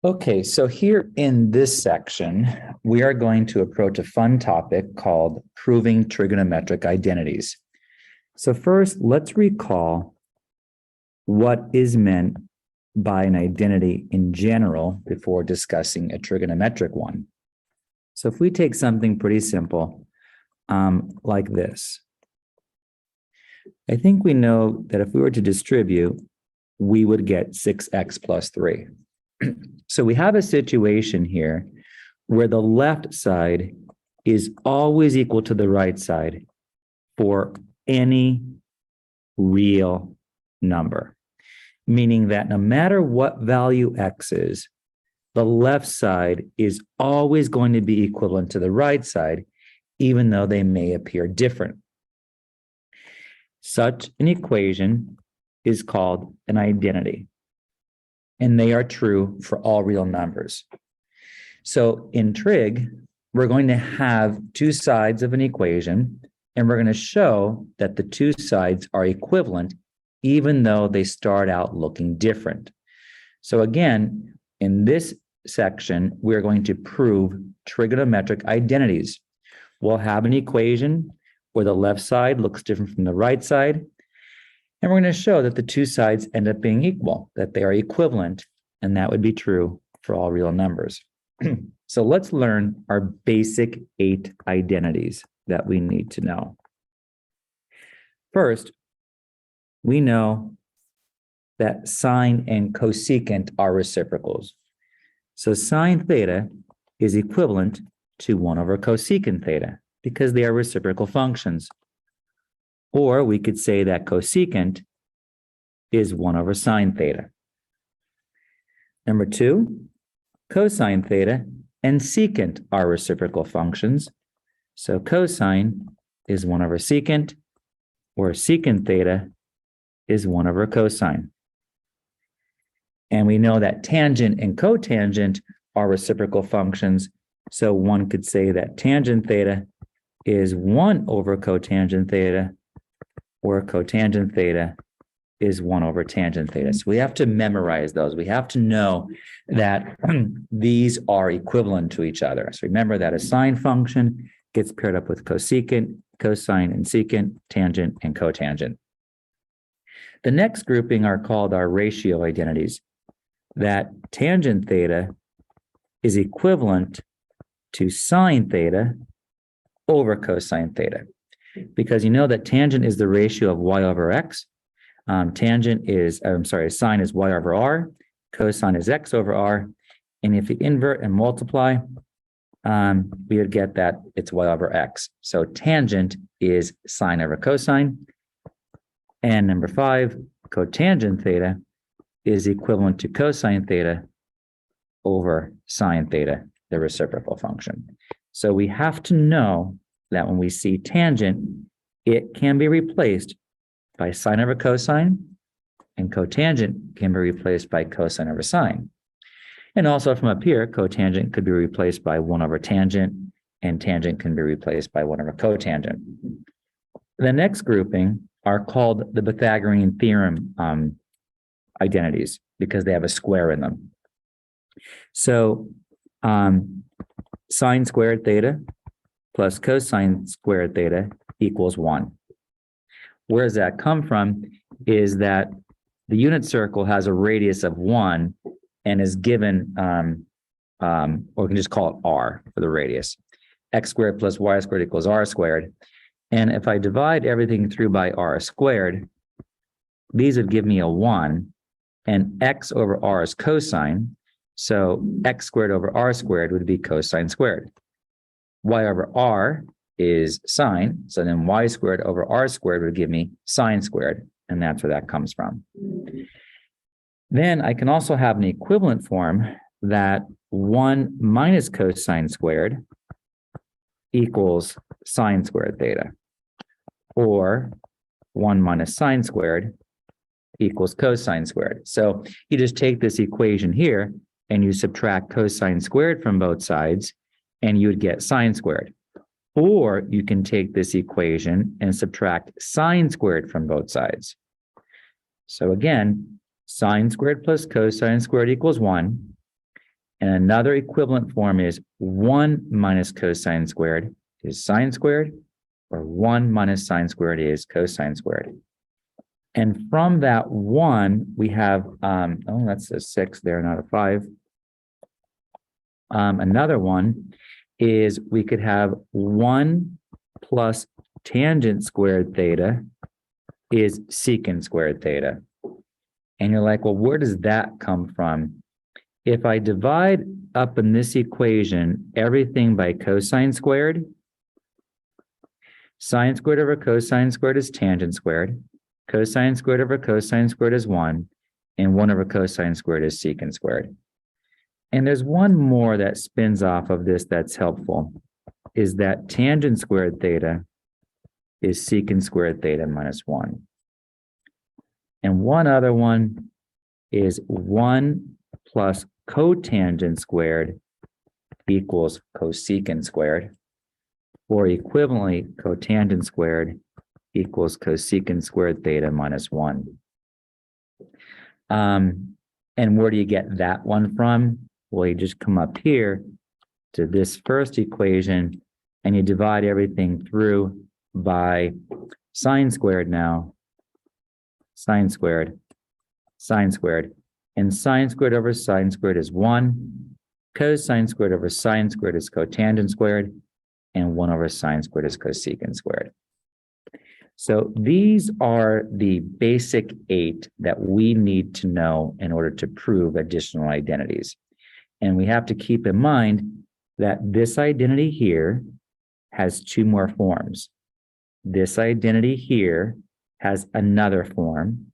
Okay, so here in this section, we are going to approach a fun topic called proving trigonometric identities. So first, let's recall what is meant by an identity in general before discussing a trigonometric one. So if we take something pretty simple, like this, I think we know that if we were to distribute, we would get 6x plus 3. So we have a situation here where the left side is always equal to the right side for any real number, meaning that no matter what value x is, the left side is always going to be equivalent to the right side, even though they may appear different. Such an equation is called an identity, and they are true for all real numbers. So in trig, we're going to have two sides of an equation, and we're going to show that the two sides are equivalent, even though they start out looking different. So again, in this section, we're going to prove trigonometric identities. We'll have an equation where the left side looks different from the right side, and we're going to show that the two sides end up being equal, that they are equivalent, and that would be true for all real numbers. So let's learn our basic 8 identities that we need to know. First, we know that sine and cosecant are reciprocals. So sine theta is equivalent to 1 over cosecant theta because they are reciprocal functions. Or we could say that cosecant is 1 over sine theta. Number 2, cosine theta and secant are reciprocal functions. So cosine is 1 over secant, or secant theta is 1 over cosine. And we know that tangent and cotangent are reciprocal functions. So one could say that tangent theta is 1 over cotangent theta, or cotangent theta is 1 over tangent theta. So we have to memorize those. We have to know that these are equivalent to each other. So remember that a sine function gets paired up with cosecant, cosine and secant, tangent and cotangent. The next grouping are called our ratio identities, that tangent theta is equivalent to sine theta over cosine theta. Because you know that tangent is the ratio of y over x. Sine is y over r, cosine is x over r, and if you invert and multiply, we would get that it's y over x. So tangent is sine over cosine. And number 5, cotangent theta is equivalent to cosine theta over sine theta, the reciprocal function. So we have to know that when we see tangent, it can be replaced by sine over cosine, and cotangent can be replaced by cosine over sine. And also from up here, cotangent could be replaced by 1 over tangent, and tangent can be replaced by 1 over cotangent. The next grouping are called the Pythagorean theorem identities because they have a square in them. So sine squared theta plus cosine squared theta equals 1. Where does that come from is that the unit circle has a radius of 1 and is given, or we can just call it r for the radius. X squared plus y squared equals r squared. And if I divide everything through by r squared, these would give me a 1, and x over r is cosine. So x squared over r squared would be cosine squared. Y over r is sine, so then y squared over r squared would give me sine squared, and that's where that comes from. Then I can also have an equivalent form that 1 minus cosine squared equals sine squared theta, or 1 minus sine squared equals cosine squared. So you just take this equation here and you subtract cosine squared from both sides, and you would get sine squared. Or you can take this equation and subtract sine squared from both sides. So again, sine squared plus cosine squared equals 1. And another equivalent form is 1 minus cosine squared is sine squared, or 1 minus sine squared is cosine squared. And from that 1, we have, that's a 6 there, not a 5. Another one is we could have 1 plus tangent squared theta is secant squared theta. And you're like, well, where does that come from? If I divide up in this equation everything by cosine squared, sine squared over cosine squared is tangent squared, cosine squared over cosine squared is 1, and 1 over cosine squared is secant squared. And there's one more that spins off of this that's helpful, is that tangent squared theta is secant squared theta minus 1. And one other one is 1 plus cotangent squared equals cosecant squared, or equivalently, cotangent squared equals cosecant squared theta minus 1. And where do you get that one from? Well, you just come up here to this first equation and you divide everything through by sine squared now, sine squared, sine squared. And sine squared over sine squared is 1. Cosine squared over sine squared is cotangent squared. And 1 over sine squared is cosecant squared. So these are the basic 8 that we need to know in order to prove additional identities. And we have to keep in mind that this identity here has 2 more forms. This identity here has another form,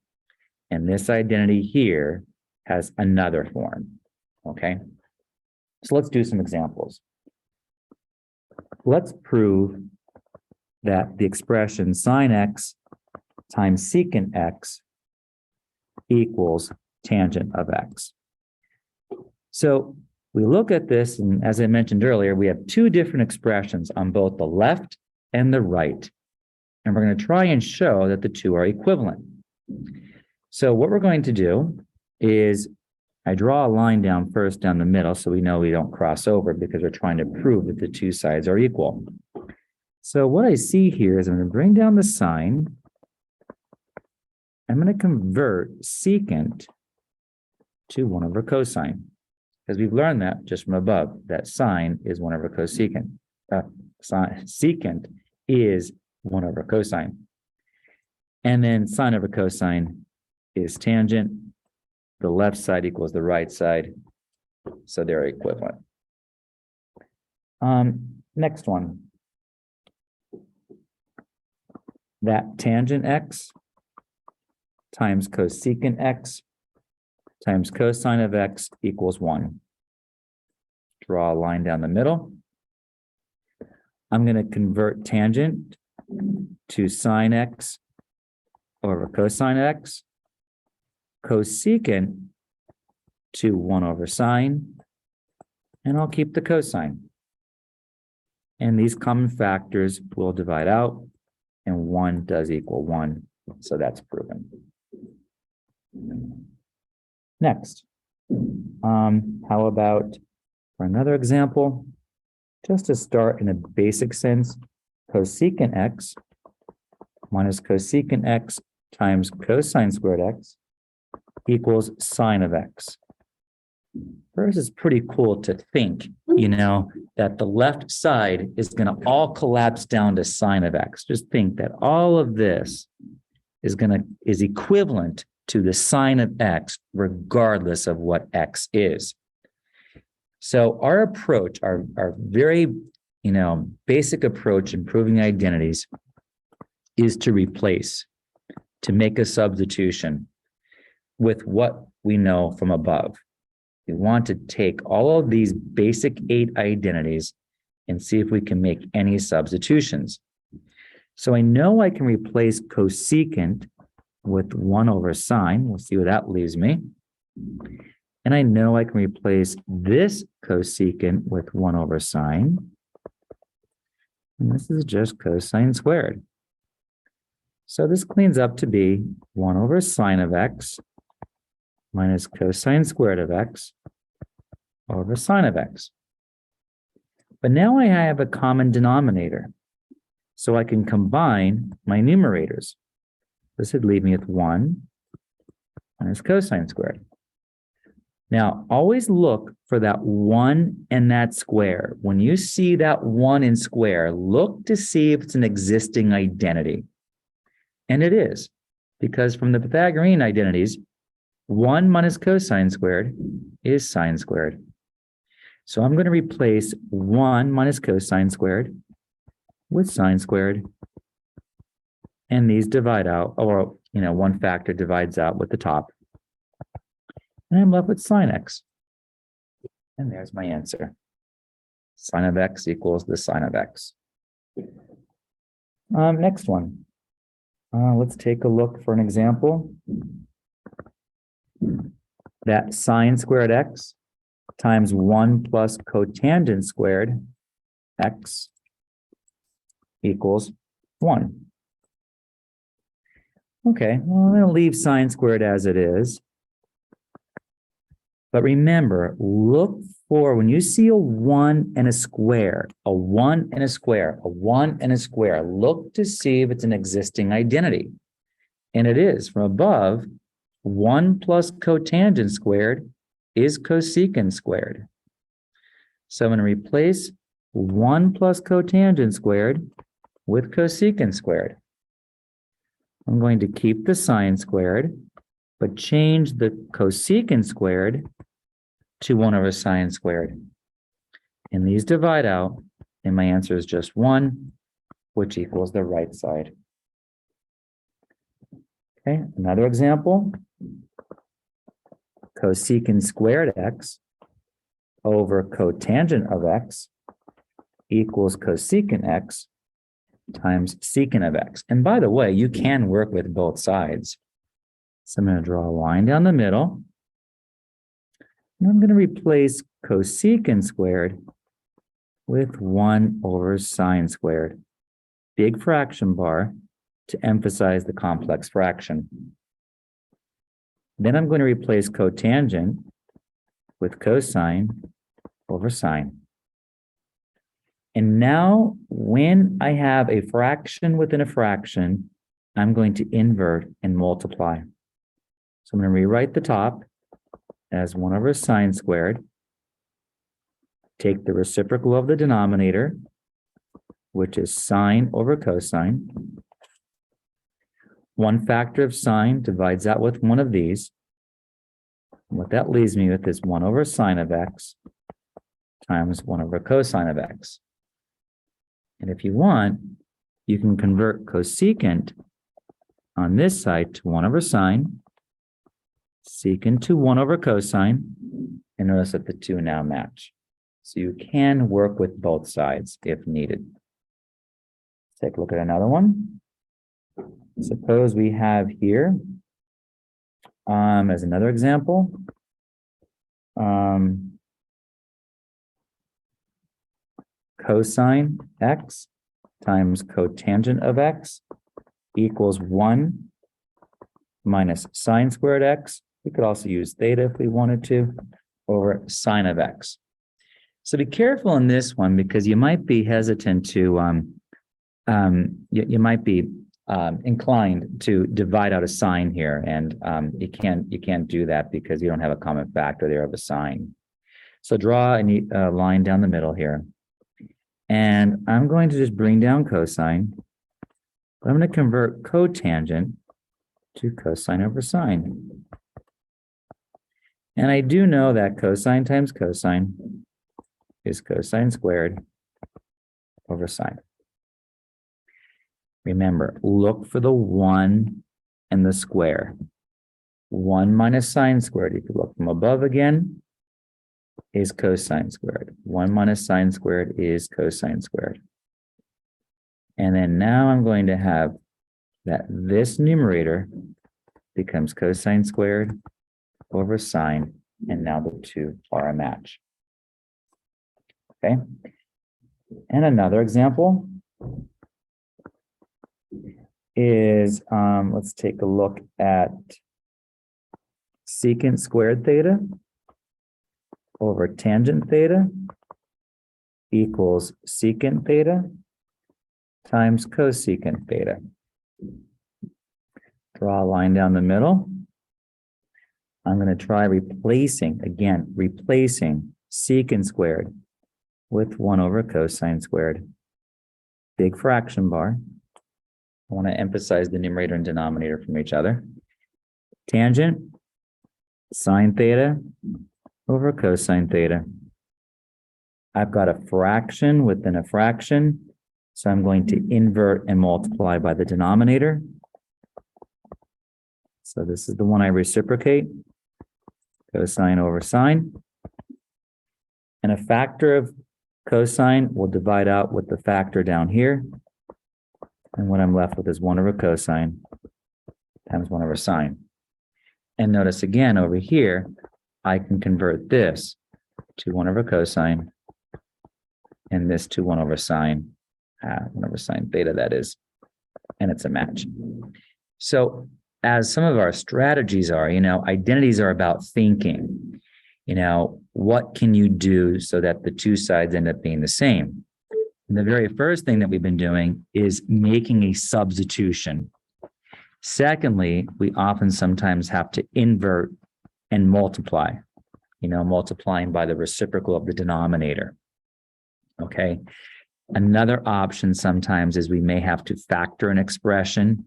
and this identity here has another form, okay? So let's do some examples. Let's prove that the expression sine x times secant x equals tangent of x. So we look at this, and as I mentioned earlier, we have 2 different expressions on both the left and the right. And we're going to try and show that the 2 are equivalent. So what we're going to do is I draw a line down first down the middle so we know we don't cross over, because we're trying to prove that the 2 sides are equal. So what I see here is I'm going to bring down the sine. I'm going to convert secant to 1 over cosine, because we've learned that just from above, that sine is 1 over cosecant. Secant is 1 over cosine. And then sine over cosine is tangent. The left side equals the right side, so they're equivalent. Next one. That tangent x times cosecant x times cosine of x equals 1. Draw a line down the middle. I'm going to convert tangent to sine x over cosine x, cosecant to 1 over sine, and I'll keep the cosine. And these common factors will divide out, and 1 does equal 1, so that's proven. Next, how about for another example, just to start in a basic sense, cosecant x minus cosecant x times cosine squared x equals sine of x. First, it's pretty cool to think, that the left side is going to all collapse down to sine of x. Just think that all of this is equivalent to the sine of x, regardless of what x is. So our approach, our very, basic approach in proving identities is to replace, to make a substitution with what we know from above. We want to take all of these basic 8 identities and see if we can make any substitutions. So I know I can replace cosecant with 1 over sine. We'll see where that leaves me. And I know I can replace this cosecant with 1 over sine. And this is just cosine squared. So this cleans up to be 1 over sine of x minus cosine squared of x over sine of x. But now I have a common denominator, so I can combine my numerators. This would leave me with 1 minus cosine squared. Now, always look for that 1 and that square. When you see that 1 in square, look to see if it's an existing identity. And it is, because from the Pythagorean identities, 1 minus cosine squared is sine squared. So I'm going to replace 1 minus cosine squared with sine squared. And these divide out, or, one factor divides out with the top. And I'm left with sine x. And there's my answer. Sine of x equals the sine of x. Next one. Let's take a look for an example. That sine squared x times 1 plus cotangent squared x equals 1. Okay, well, I'm going to leave sine squared as it is. But remember, look for when you see a 1 and a square, a 1 and a square, a 1 and a square, look to see if it's an existing identity. And it is. From above, 1 plus cotangent squared is cosecant squared. So I'm going to replace 1 plus cotangent squared with cosecant squared. I'm going to keep the sine squared, but change the cosecant squared to 1 over sine squared. And these divide out, and my answer is just 1, which equals the right side. Okay, another example. Cosecant squared x over cotangent of x equals cosecant x times secant of x. And by the way, you can work with both sides. So I'm going to draw a line down the middle. And I'm going to replace cosecant squared with 1 over sine squared. Big fraction bar to emphasize the complex fraction. Then I'm going to replace cotangent with cosine over sine. And now, when I have a fraction within a fraction, I'm going to invert and multiply. So I'm going to rewrite the top as 1 over sine squared. Take the reciprocal of the denominator, which is sine over cosine. 1 factor of sine divides out with one of these. And what that leaves me with is 1 over sine of x times 1 over cosine of x. And if you want, you can convert cosecant on this side to 1 over sine, secant to 1 over cosine, and notice that the two now match. So you can work with both sides if needed. Let's take a look at another one. Suppose we have here, as another example, cosine x times cotangent of x equals 1 minus sine squared x. We could also use theta if we wanted to, over sine of x. So be careful in this one because you might be hesitant to, you might be inclined to divide out a sign here, and you can't do that because you don't have a common factor there of a sign. So draw a line down the middle here. And I'm going to just bring down cosine. But I'm going to convert cotangent to cosine over sine. And I do know that cosine times cosine is cosine squared over sine. Remember, look for the 1 and the square. 1 minus sine squared, if you look from above again, is cosine squared. 1 minus sine squared is cosine squared. And then now I'm going to have that this numerator becomes cosine squared over sine, and now the two are a match. Okay. And another example is, let's take a look at secant squared theta over tangent theta equals secant theta times cosecant theta. Draw a line down the middle. I'm going to try replacing secant squared with 1 over cosine squared. Big fraction bar. I want to emphasize the numerator and denominator from each other. Tangent, sine theta over cosine theta. I've got a fraction within a fraction, so I'm going to invert and multiply by the denominator. So this is the one I reciprocate, cosine over sine. And a factor of cosine will divide out with the factor down here. And what I'm left with is 1 over cosine times 1 over sine. And notice again over here, I can convert this to 1 over cosine and this to 1 over sine, 1 over sine theta, that is, and it's a match. So as some of our strategies are, identities are about thinking. What can you do so that the two sides end up being the same? And the very first thing that we've been doing is making a substitution. Secondly, we often sometimes have to invert and multiply, multiplying by the reciprocal of the denominator. Okay. Another option sometimes is we may have to factor an expression,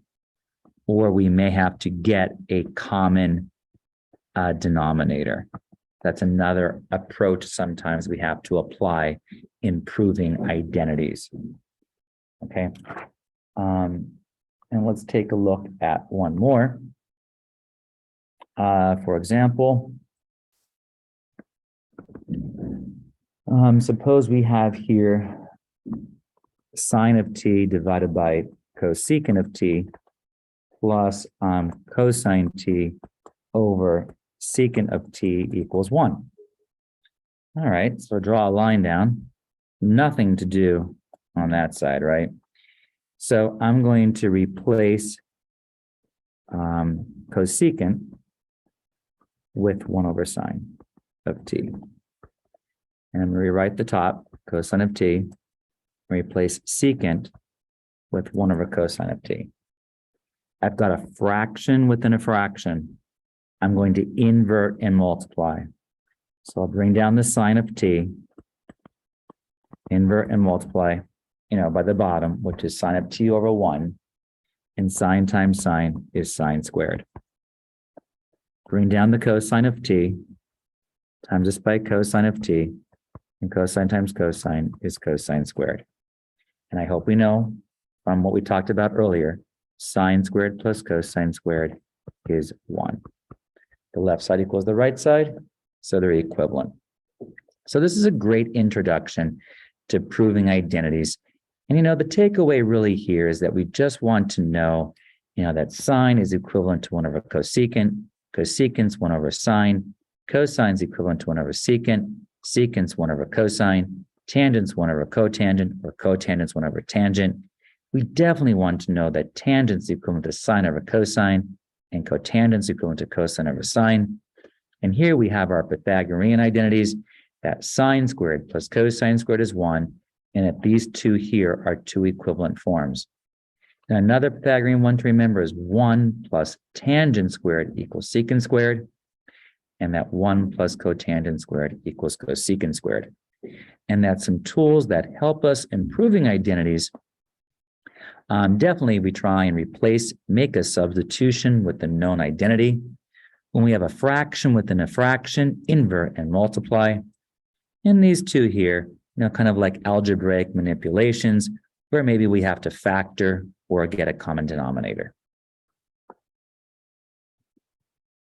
or we may have to get a common denominator. That's another approach sometimes we have to apply in proving identities. Okay. And let's take a look at one more. For example, suppose we have here sine of t divided by cosecant of t plus cosine t over secant of t equals 1. All right, so draw a line down. Nothing to do on that side, right? So I'm going to replace cosecant with 1 over sine of t. And I'm going to rewrite the top, cosine of t, and replace secant with 1 over cosine of t. I've got a fraction within a fraction. I'm going to invert and multiply. So I'll bring down the sine of t, invert and multiply, by the bottom, which is sine of t over 1, and sine times sine is sine squared. Bring down the cosine of t, times this by cosine of t, and cosine times cosine is cosine squared. And I hope we know from what we talked about earlier, sine squared plus cosine squared is 1. The left side equals the right side, so they're equivalent. So this is a great introduction to proving identities. And the takeaway really here is that we just want to know, that sine is equivalent to 1 over cosecant, cosecant's 1 over sine, cosine's equivalent to 1 over secant, secant's 1 over cosine, tangent's 1 over cotangent, or cotangent's 1 over tangent. We definitely want to know that tangent's equivalent to sine over cosine, and cotangent's equivalent to cosine over sine. And here we have our Pythagorean identities, that sine squared plus cosine squared is 1, and that these two here are two equivalent forms. Now, another Pythagorean one to remember is 1 plus tangent squared equals secant squared, and that 1 plus cotangent squared equals cosecant squared. And that's some tools that help us in proving identities. Definitely we try and make a substitution with the known identity. When we have a fraction within a fraction, invert and multiply. And these two here, kind of like algebraic manipulations, where maybe we have to factor or get a common denominator.